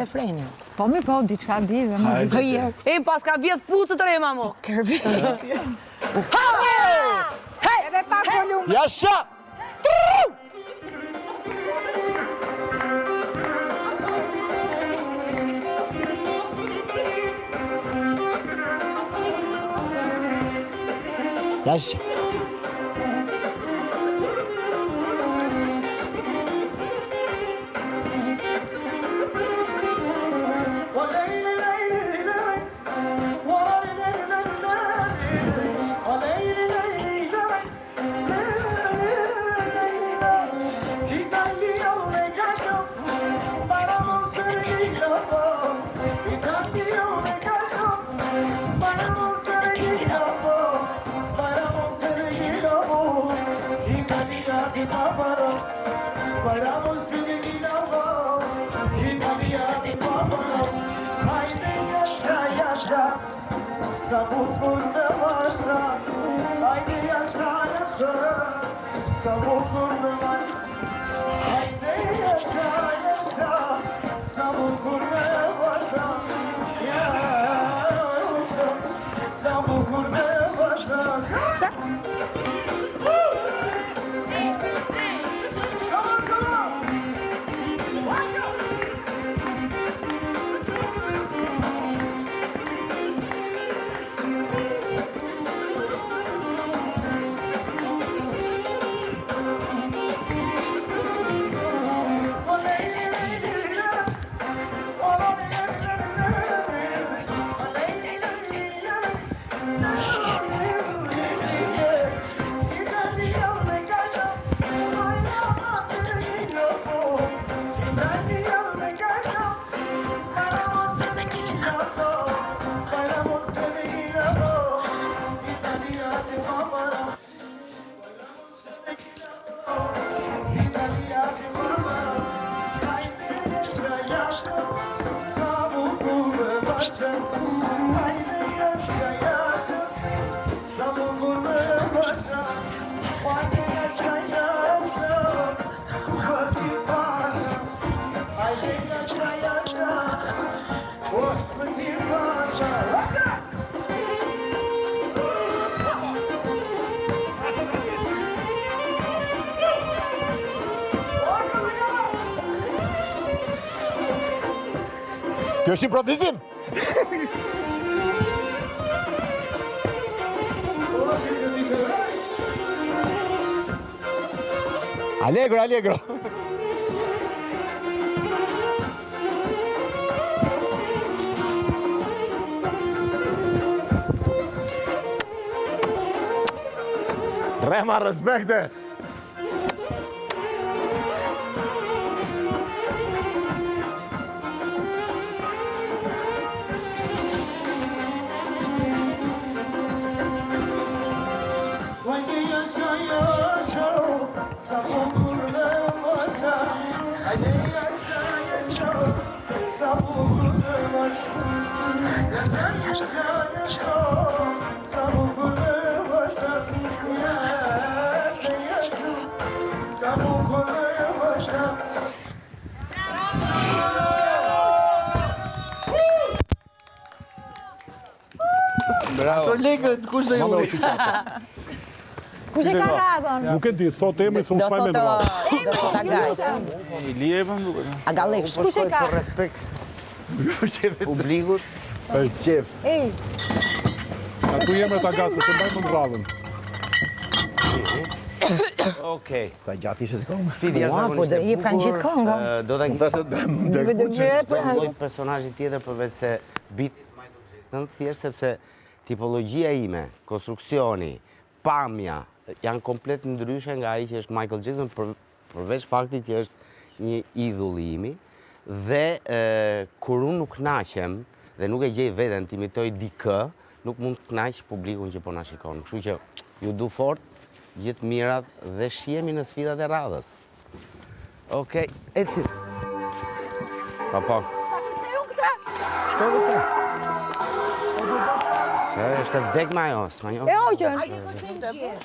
dhe freni. Po mi po, diçka di dhe muzikë. E pas ka vjetë pucët të rema mo. Kërvi. Edhe pak volum. Jasha! Jasha! Kjo është improvizim! Allegro, allegro! Rema, respekte! Ato legët, kush do ju? Kush e ka radhën? Nuk e di, thot emri se unë s'maj me dëra. Do thot Agaj. Ilie e për duke. Agalesh. Kush e ka? Për respekt publikut. Qef. Ej, Atu jeme të agasë, se mbaj më në radhën. Okej. Sa gjatë ishe se kohë? Sfidi është po do jep kanë gjithë këngë. Do ta Do personazhi tjetër përveç se beat thjesht sepse tipologjia ime, konstruksioni, pamja janë komplet ndryshe nga ai që është Michael Jackson përveç faktit që është një idhull i imi dhe kur unë nuk kënaqem dhe nuk e gjej veten të imitoj dikë, nuk mund të kënaq publikun që po na shikon. Kështu që ju du fort, gjithë mirat dhe shihemi në sfidat e radhës. Okej, eci. Pa. Shko vërse. Se është e vdek me ajo, s'ma njoh. E oqën.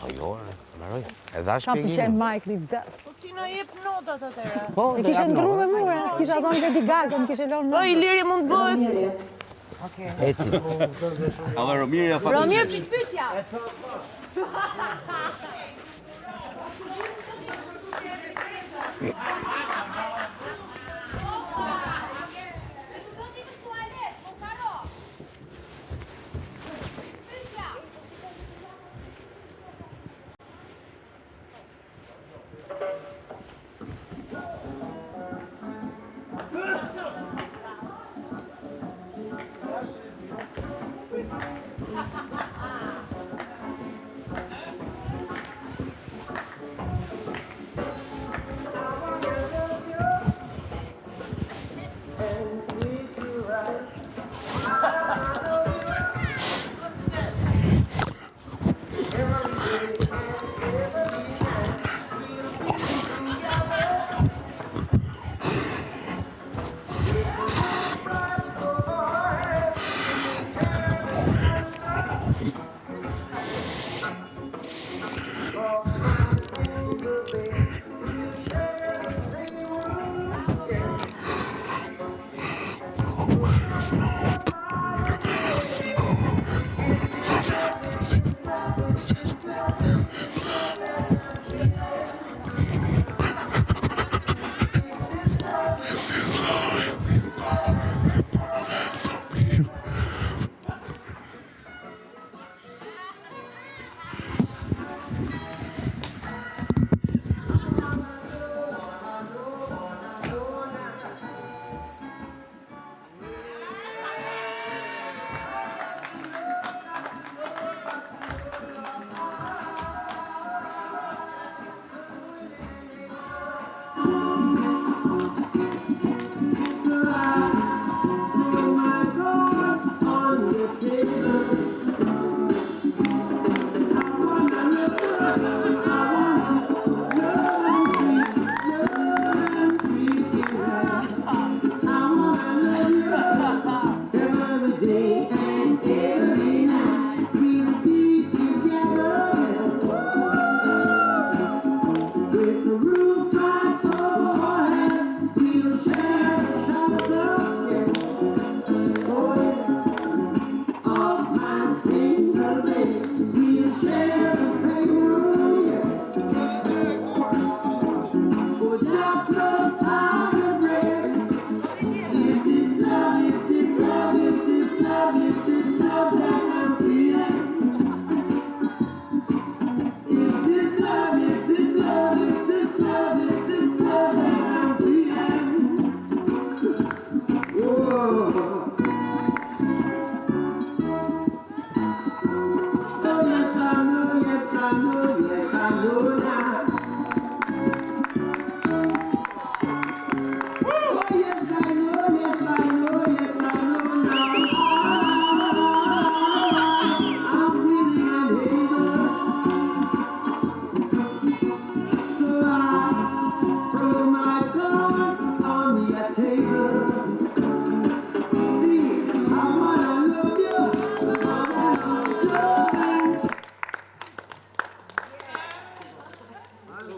Po jo, mbaroj. E dha Ka pëlqen shpjegimin. Michael i vdes. Ti na jep notat atëherë. Po, E kishe ndru me mua, kisha thonë Lady Gaga, më kishe lënë. Po, Iliri mund bëhet. Eci. Romir pyetja. On the table.